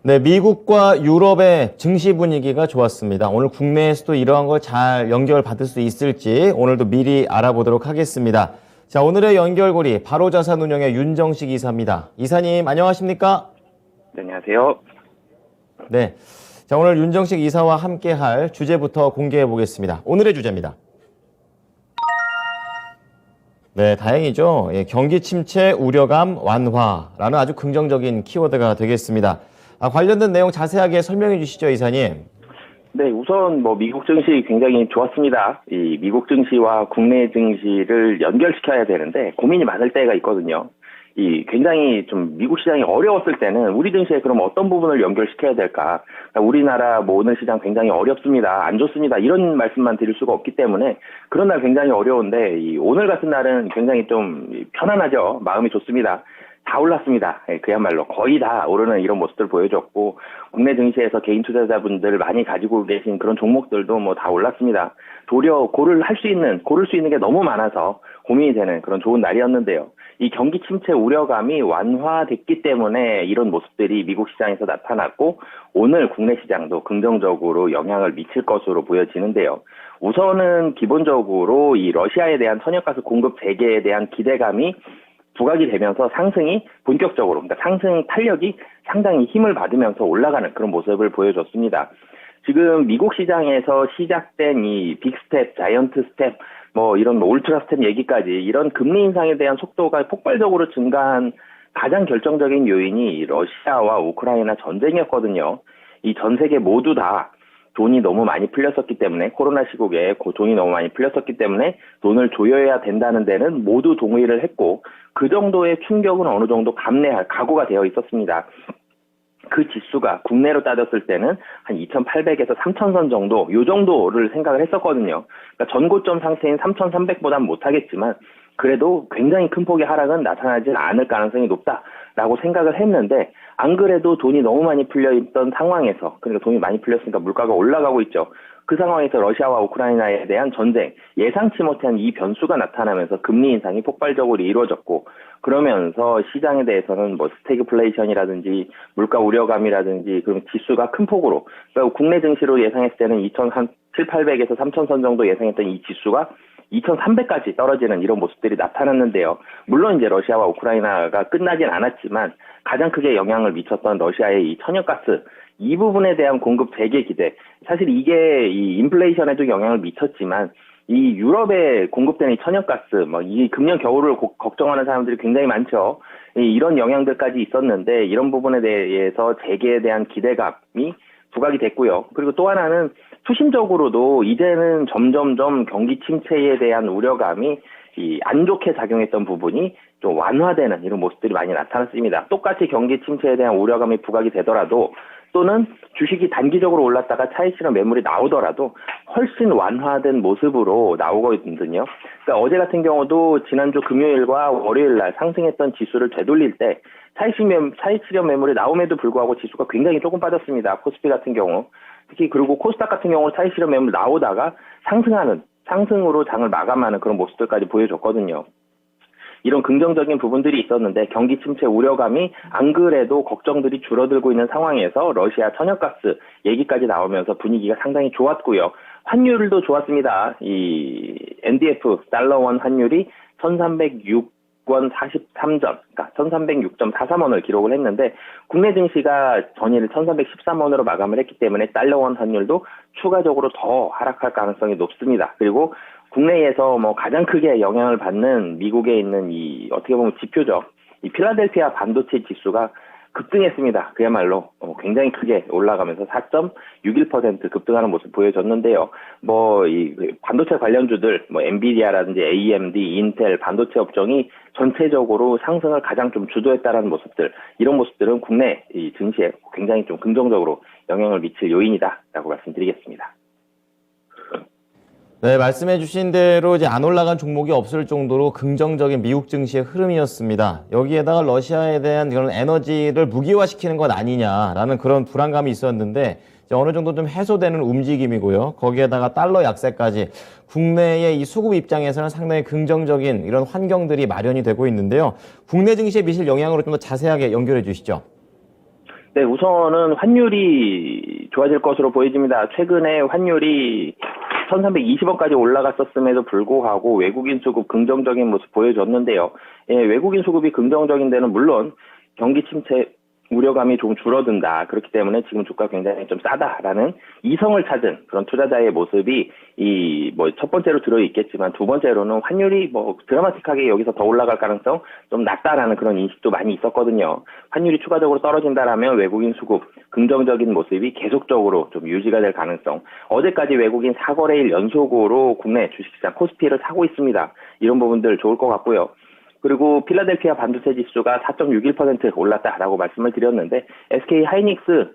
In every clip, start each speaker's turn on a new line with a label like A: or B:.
A: 네, 미국과 유럽의 증시 분위기가 좋았습니다. 오늘 국내에서도 이러한 걸 잘 연결받을 수 있을지 오늘도 미리 알아보도록 하겠습니다. 자, 오늘의 연결고리 바로자산운용의 윤정식 이사입니다. 이사님 안녕하십니까?
B: 네, 안녕하세요.
A: 네, 자 오늘 윤정식 이사와 함께할 주제부터 공개해 보겠습니다. 오늘의 주제입니다. 네, 다행이죠. 예, 경기 침체 우려감 완화라는 아주 긍정적인 키워드가 되겠습니다. 관련된 내용 자세하게 설명해 주시죠, 이사님.
B: 네, 우선 미국 증시 굉장히 좋았습니다. 이 미국 증시와 국내 증시를 연결시켜야 되는데 고민이 많을 때가 있거든요. 이 굉장히 좀 미국 시장이 어려웠을 때는 우리 증시에 그럼 어떤 부분을 연결시켜야 될까? 그러니까 우리나라 오늘 시장 굉장히 어렵습니다. 안 좋습니다. 이런 말씀만 드릴 수가 없기 때문에 그런 날 굉장히 어려운데 오늘 같은 날은 굉장히 좀 편안하죠. 마음이 좋습니다. 다 올랐습니다. 그야말로 거의 다 오르는 이런 모습들 보여줬고 국내 증시에서 개인 투자자분들 많이 가지고 계신 그런 종목들도 다 올랐습니다. 도리어 고를 수 있는 게 너무 많아서 고민이 되는 그런 좋은 날이었는데요. 이 경기 침체 우려감이 완화됐기 때문에 이런 모습들이 미국 시장에서 나타났고 오늘 국내 시장도 긍정적으로 영향을 미칠 것으로 보여지는데요. 우선은 기본적으로 이 러시아에 대한 천연가스 공급 재개에 대한 기대감이 부각이 되면서 상승이 본격적으로, 그러니까 상승 탄력이 상당히 힘을 받으면서 올라가는 그런 모습을 보여줬습니다. 지금 미국 시장에서 시작된 이 빅스텝, 자이언트 스텝, 이런 울트라 스텝 얘기까지 이런 금리 인상에 대한 속도가 폭발적으로 증가한 가장 결정적인 요인이 러시아와 우크라이나 전쟁이었거든요. 이 전 세계 모두 다 돈이 너무 많이 풀렸었기 때문에 코로나 시국에 돈이 너무 많이 풀렸었기 때문에 돈을 조여야 된다는 데는 모두 동의를 했고 그 정도의 충격은 어느 정도 감내할 각오가 되어 있었습니다. 그 지수가 국내로 따졌을 때는 한 2,800에서 3,000선 정도, 요 정도를 생각을 했었거든요. 그러니까 전고점 상태인 3,300보다는 못하겠지만 그래도 굉장히 큰 폭의 하락은 나타나지 않을 가능성이 높다라고 생각을 했는데 안 그래도 돈이 너무 많이 풀려있던 상황에서 그러니까 돈이 많이 풀렸으니까 물가가 올라가고 있죠. 그 상황에서 러시아와 우크라이나에 대한 전쟁, 예상치 못한 이 변수가 나타나면서 금리 인상이 폭발적으로 이루어졌고 그러면서 시장에 대해서는 스태그플레이션이라든지 물가 우려감이라든지 그럼 지수가 큰 폭으로 그러니까 국내 증시로 예상했을 때는 2,700에서 3,000선 정도 예상했던 이 지수가 2,300까지 떨어지는 이런 모습들이 나타났는데요. 물론 이제 러시아와 우크라이나가 끝나진 않았지만 가장 크게 영향을 미쳤던 러시아의 이 천연가스 이 부분에 대한 공급 재개 기대. 사실 이게 이 인플레이션에도 영향을 미쳤지만 이 유럽에 공급되는 이 천연가스, 이 금년 겨울을 걱정하는 사람들이 굉장히 많죠. 이런 영향들까지 있었는데 이런 부분에 대해서 재개에 대한 기대감이 부각이 됐고요. 그리고 또 하나는 투심적으로도 이제는 점점점 경기 침체에 대한 우려감이 안 좋게 작용했던 부분이 좀 완화되는 이런 모습들이 많이 나타났습니다. 똑같이 경기 침체에 대한 우려감이 부각이 되더라도 또는 주식이 단기적으로 올랐다가 차익 실현 매물이 나오더라도 훨씬 완화된 모습으로 나오거든요. 그러니까 어제 같은 경우도 지난주 금요일과 월요일 날 상승했던 지수를 되돌릴 때 차익 실현 매물이 나옴에도 불구하고 지수가 굉장히 조금 빠졌습니다. 코스피 같은 경우. 특히 그리고 코스닥 같은 경우는 차익 실현 매물 나오다가 상승으로 장을 마감하는 그런 모습들까지 보여줬거든요. 이런 긍정적인 부분들이 있었는데 경기 침체 우려감이 안 그래도 걱정들이 줄어들고 있는 상황에서 러시아 천연가스 얘기까지 나오면서 분위기가 상당히 좋았고요. 환율도 좋았습니다. 이 NDF 달러원 환율이 1,306원 43전, 그러니까 1,306.43원을 기록을 했는데 국내 증시가 전일 1,313원으로 마감을 했기 때문에 달러원 환율도 추가적으로 더 하락할 가능성이 높습니다. 그리고 국내에서 가장 크게 영향을 받는 미국에 있는 이 어떻게 보면 지표죠. 이 필라델피아 반도체 지수가 급등했습니다. 그야말로 굉장히 크게 올라가면서 4.61% 급등하는 모습 보여줬는데요. 이 반도체 관련주들 엔비디아라든지 AMD, 인텔 반도체 업종이 전체적으로 상승을 가장 좀 주도했다라는 모습들, 이런 모습들은 국내 이 증시에 굉장히 좀 긍정적으로 영향을 미칠 요인이다라고 말씀드리겠습니다.
A: 네, 말씀해 주신 대로 이제 안 올라간 종목이 없을 정도로 긍정적인 미국 증시의 흐름이었습니다. 여기에다가 러시아에 대한 이런 에너지를 무기화시키는 것 아니냐라는 그런 불안감이 있었는데 이제 어느 정도 좀 해소되는 움직임이고요. 거기에다가 달러 약세까지 국내의 이 수급 입장에서는 상당히 긍정적인 이런 환경들이 마련이 되고 있는데요. 국내 증시에 미칠 영향으로 좀 더 자세하게 연결해 주시죠.
B: 네, 우선은 환율이 좋아질 것으로 보여집니다. 최근에 환율이 1320원까지 올라갔었음에도 불구하고 외국인 수급 긍정적인 모습 보여줬는데요. 예, 외국인 수급이 긍정적인 데는 물론 경기 침체 우려감이 조금 줄어든다. 그렇기 때문에 지금 주가 굉장히 좀 싸다라는 이성을 찾은 그런 투자자의 모습이 첫 번째로 들어있겠지만 두 번째로는 환율이 드라마틱하게 여기서 더 올라갈 가능성 좀 낮다라는 그런 인식도 많이 있었거든요. 환율이 추가적으로 떨어진다라면 외국인 수급 긍정적인 모습이 계속적으로 좀 유지가 될 가능성. 어제까지 외국인 4거래일 연속으로 국내 주식시장 코스피를 사고 있습니다. 이런 부분들 좋을 것 같고요. 그리고 필라델피아 반도체 지수가 4.61% 올랐다라고 말씀을 드렸는데 SK 하이닉스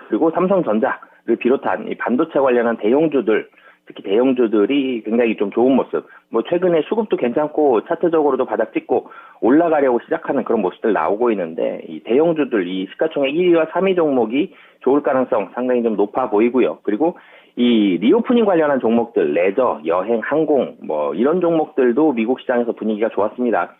B: 그리고 삼성전자를 비롯한 이 반도체 관련한 대형주들 특히 대형주들이 굉장히 좀 좋은 모습. 최근에 수급도 괜찮고 차트적으로도 바닥 찍고 올라가려고 시작하는 그런 모습들 나오고 있는데 이 대형주들 이 시가총액 1위와 3위 종목이 좋을 가능성 상당히 좀 높아 보이고요. 그리고 이 리오프닝 관련한 종목들, 레저, 여행, 항공, 이런 종목들도 미국 시장에서 분위기가 좋았습니다.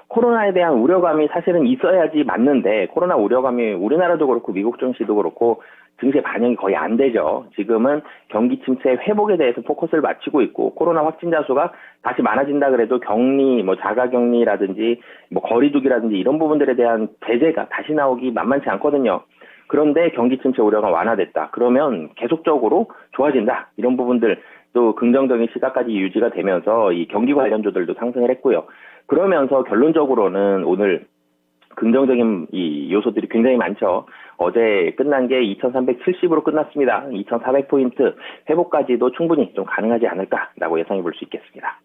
B: 코로나에 대한 우려감이 사실은 있어야지 맞는데, 코로나 우려감이 우리나라도 그렇고 미국 증시도 그렇고 증시에 반영이 거의 안 되죠. 지금은 경기 침체 회복에 대해서 포커스를 맞추고 있고, 코로나 확진자 수가 다시 많아진다 그래도 격리, 자가격리라든지, 거리두기라든지 이런 부분들에 대한 제재가 다시 나오기 만만치 않거든요. 그런데 경기 침체 우려가 완화됐다. 그러면 계속적으로 좋아진다. 이런 부분들 또 긍정적인 시각까지 유지가 되면서 이 경기 관련주들도 상승을 했고요. 그러면서 결론적으로는 오늘 긍정적인 이 요소들이 굉장히 많죠. 어제 끝난 게 2370으로 끝났습니다. 2400포인트 회복까지도 충분히 좀 가능하지 않을까라고 예상해 볼 수 있겠습니다.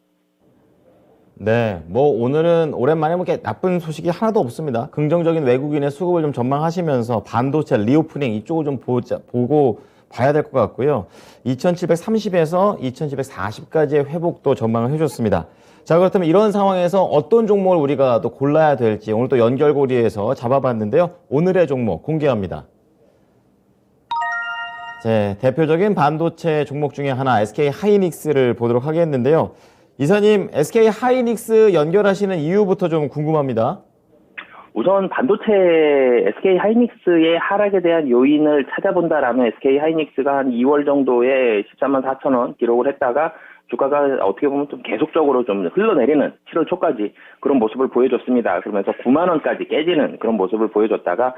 A: 네, 오늘은 오랜만에 나쁜 소식이 하나도 없습니다. 긍정적인 외국인의 수급을 좀 전망하시면서 반도체 리오프닝 이쪽을 좀 보고 봐야 될 것 같고요. 2730에서 2740까지의 회복도 전망을 해줬습니다. 자, 그렇다면 이런 상황에서 어떤 종목을 우리가 또 골라야 될지 오늘 또 연결고리에서 잡아봤는데요. 오늘의 종목 공개합니다. 제 대표적인 반도체 종목 중에 하나 SK 하이닉스를 보도록 하겠는데요. 이사님, SK 하이닉스 연결하시는 이유부터 좀 궁금합니다.
B: 우선 반도체 SK 하이닉스의 하락에 대한 요인을 찾아본다라면 SK 하이닉스가 한 2월 정도에 13만 4천 원 기록을 했다가 주가가 어떻게 보면 좀 계속적으로 좀 흘러내리는 7월 초까지 그런 모습을 보여줬습니다. 그러면서 9만 원까지 깨지는 그런 모습을 보여줬다가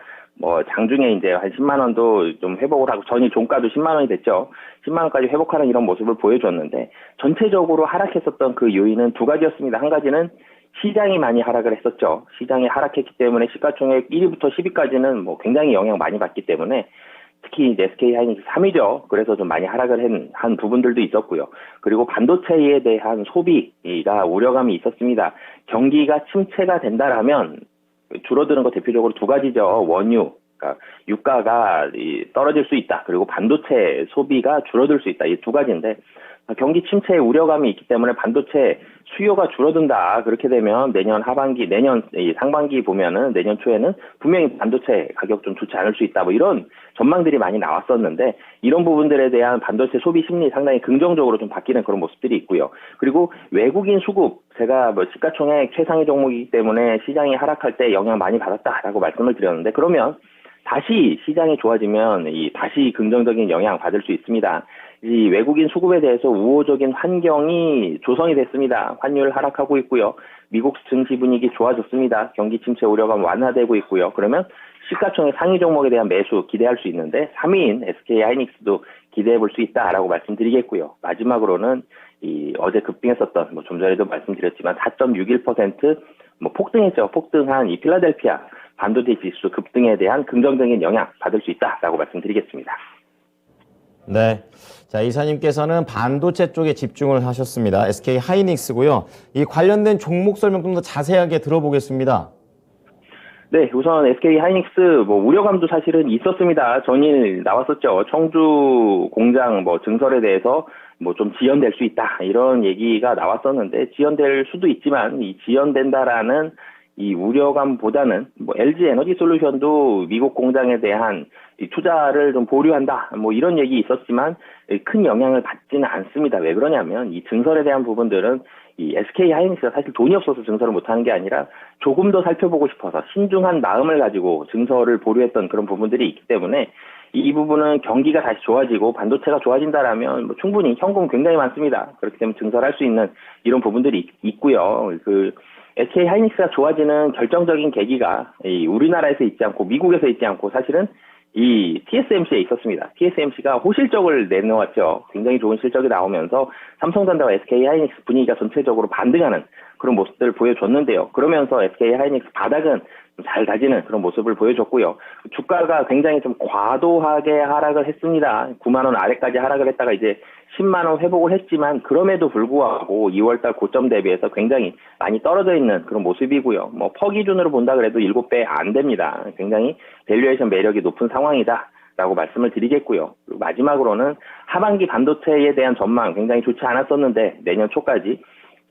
B: 장중에 이제 한 10만 원도 좀 회복을 하고 전이 종가도 10만 원이 됐죠. 10만 원까지 회복하는 이런 모습을 보여줬는데 전체적으로 하락했었던 그 요인은 두 가지였습니다. 한 가지는 시장이 많이 하락을 했었죠. 시장이 하락했기 때문에 시가총액 1위부터 10위까지는 굉장히 영향 많이 받기 때문에 특히 이제 SK 하이닉스 3위죠. 그래서 좀 많이 하락을 한 부분들도 있었고요. 그리고 반도체에 대한 소비가 우려감이 있었습니다. 경기가 침체가 된다라면 줄어드는 거 대표적으로 두 가지죠. 원유, 그러니까 유가가 떨어질 수 있다. 그리고 반도체 소비가 줄어들 수 있다. 이 두 가지인데 경기 침체의 우려감이 있기 때문에 반도체 수요가 줄어든다. 그렇게 되면 내년 상반기 보면은 내년 초에는 분명히 반도체 가격 좀 좋지 않을 수 있다. 이런 전망들이 많이 나왔었는데 이런 부분들에 대한 반도체 소비 심리 상당히 긍정적으로 좀 바뀌는 그런 모습들이 있고요. 그리고 외국인 수급 제가 시가총액 최상위 종목이기 때문에 시장이 하락할 때 영향 많이 받았다라고 말씀을 드렸는데 그러면 다시 시장이 좋아지면 다시 긍정적인 영향 받을 수 있습니다. 이 외국인 수급에 대해서 우호적인 환경이 조성이 됐습니다. 환율 하락하고 있고요. 미국 증시 분위기 좋아졌습니다. 경기 침체 우려감 완화되고 있고요. 그러면 시가총액 상위 종목에 대한 매수 기대할 수 있는데 3위인 SK 하이닉스도 기대해 볼 수 있다라고 말씀드리겠고요. 마지막으로는 어제 급등했었던 좀 전에도 말씀드렸지만 4.61% 폭등했죠. 폭등한 이 필라델피아 반도체 지수 급등에 대한 긍정적인 영향 받을 수 있다라고 말씀드리겠습니다.
A: 네. 자, 이사님께서는 반도체 쪽에 집중을 하셨습니다. SK 하이닉스고요. 이 관련된 종목 설명 좀 더 자세하게 들어보겠습니다.
B: 네, 우선 SK 하이닉스 우려감도 사실은 있었습니다. 전일 나왔었죠. 청주 공장 증설에 대해서 좀 지연될 수 있다. 이런 얘기가 나왔었는데 지연될 수도 있지만 이 지연된다라는 이 우려감보다는 LG 에너지 솔루션도 미국 공장에 대한 이 투자를 좀 보류한다. 이런 얘기 있었지만 큰 영향을 받지는 않습니다. 왜 그러냐면 이 증설에 대한 부분들은 이 SK 하이닉스가 사실 돈이 없어서 증설을 못하는 게 아니라 조금 더 살펴보고 싶어서 신중한 마음을 가지고 증설을 보류했던 그런 부분들이 있기 때문에 이 부분은 경기가 다시 좋아지고 반도체가 좋아진다라면 뭐 충분히 현금 굉장히 많습니다. 그렇기 때문에 증설할 수 있는 이런 부분들이 있고요. SK 하이닉스가 좋아지는 결정적인 계기가 이 우리나라에서 있지 않고 미국에서 있지 않고 사실은 이 TSMC에 있었습니다. TSMC가 호실적을 내놓았죠. 굉장히 좋은 실적이 나오면서 삼성전자와 SK 하이닉스 분위기가 전체적으로 반등하는 그런 모습들을 보여줬는데요. 그러면서 SK 하이닉스 바닥은 잘 다지는 그런 모습을 보여줬고요. 주가가 굉장히 좀 과도하게 하락을 했습니다. 9만 원 아래까지 하락을 했다가 이제 10만 원 회복을 했지만 그럼에도 불구하고 2월달 고점 대비해서 굉장히 많이 떨어져 있는 그런 모습이고요. 뭐 퍼 기준으로 본다 그래도 7배 안 됩니다. 굉장히 밸류에이션 매력이 높은 상황이다라고 말씀을 드리겠고요. 그리고 마지막으로는 하반기 반도체에 대한 전망 굉장히 좋지 않았었는데 내년 초까지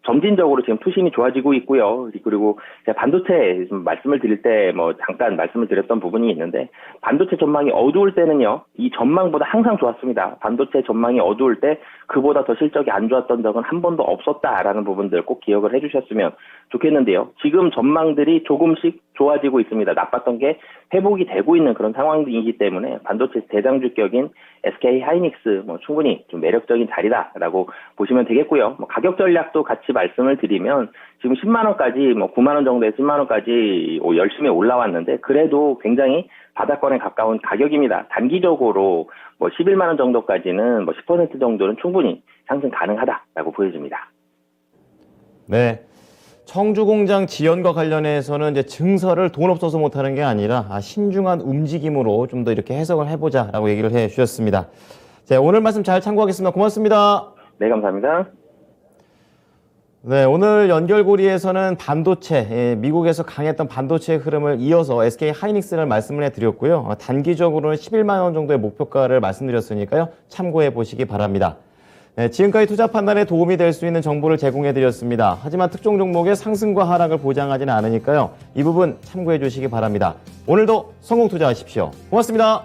B: 점진적으로 지금 투심이 좋아지고 있고요. 그리고 제가 반도체 좀 말씀을 드릴 때 뭐 잠깐 말씀을 드렸던 부분이 있는데 반도체 전망이 어두울 때는요. 이 전망보다 항상 좋았습니다. 반도체 전망이 어두울 때 그보다 더 실적이 안 좋았던 적은 한 번도 없었다라는 부분들 꼭 기억을 해주셨으면 좋겠는데요. 지금 전망들이 조금씩 좋아지고 있습니다. 나빴던 게 회복이 되고 있는 그런 상황이기 때문에 반도체 대장주격인 SK 하이닉스 뭐 충분히 좀 매력적인 자리다라고 보시면 되겠고요. 뭐 가격 전략도 같이 말씀을 드리면 지금 10만 원까지 뭐 9만 원 정도에 10만 원까지 열심히 올라왔는데 그래도 굉장히 바닥권에 가까운 가격입니다. 단기적으로 뭐 11만 원 정도까지는 뭐 10% 정도는 충분히 상승 가능하다라고 보여집니다.
A: 네. 청주공장 지연과 관련해서는 이제 증설을 돈 없어서 못하는 게 아니라 신중한 움직임으로 좀 더 이렇게 해석을 해보자라고 얘기를 해주셨습니다. 자, 오늘 말씀 잘 참고하겠습니다. 고맙습니다.
B: 네, 감사합니다.
A: 네, 오늘 연결고리에서는 반도체, 미국에서 강했던 반도체의 흐름을 이어서 SK 하이닉스를 말씀을 해드렸고요. 단기적으로는 11만 원 정도의 목표가를 말씀드렸으니까요. 참고해 보시기 바랍니다. 네, 지금까지 투자 판단에 도움이 될 수 있는 정보를 제공해 드렸습니다. 하지만 특정 종목의 상승과 하락을 보장하지는 않으니까요. 이 부분 참고해 주시기 바랍니다. 오늘도 성공 투자하십시오. 고맙습니다.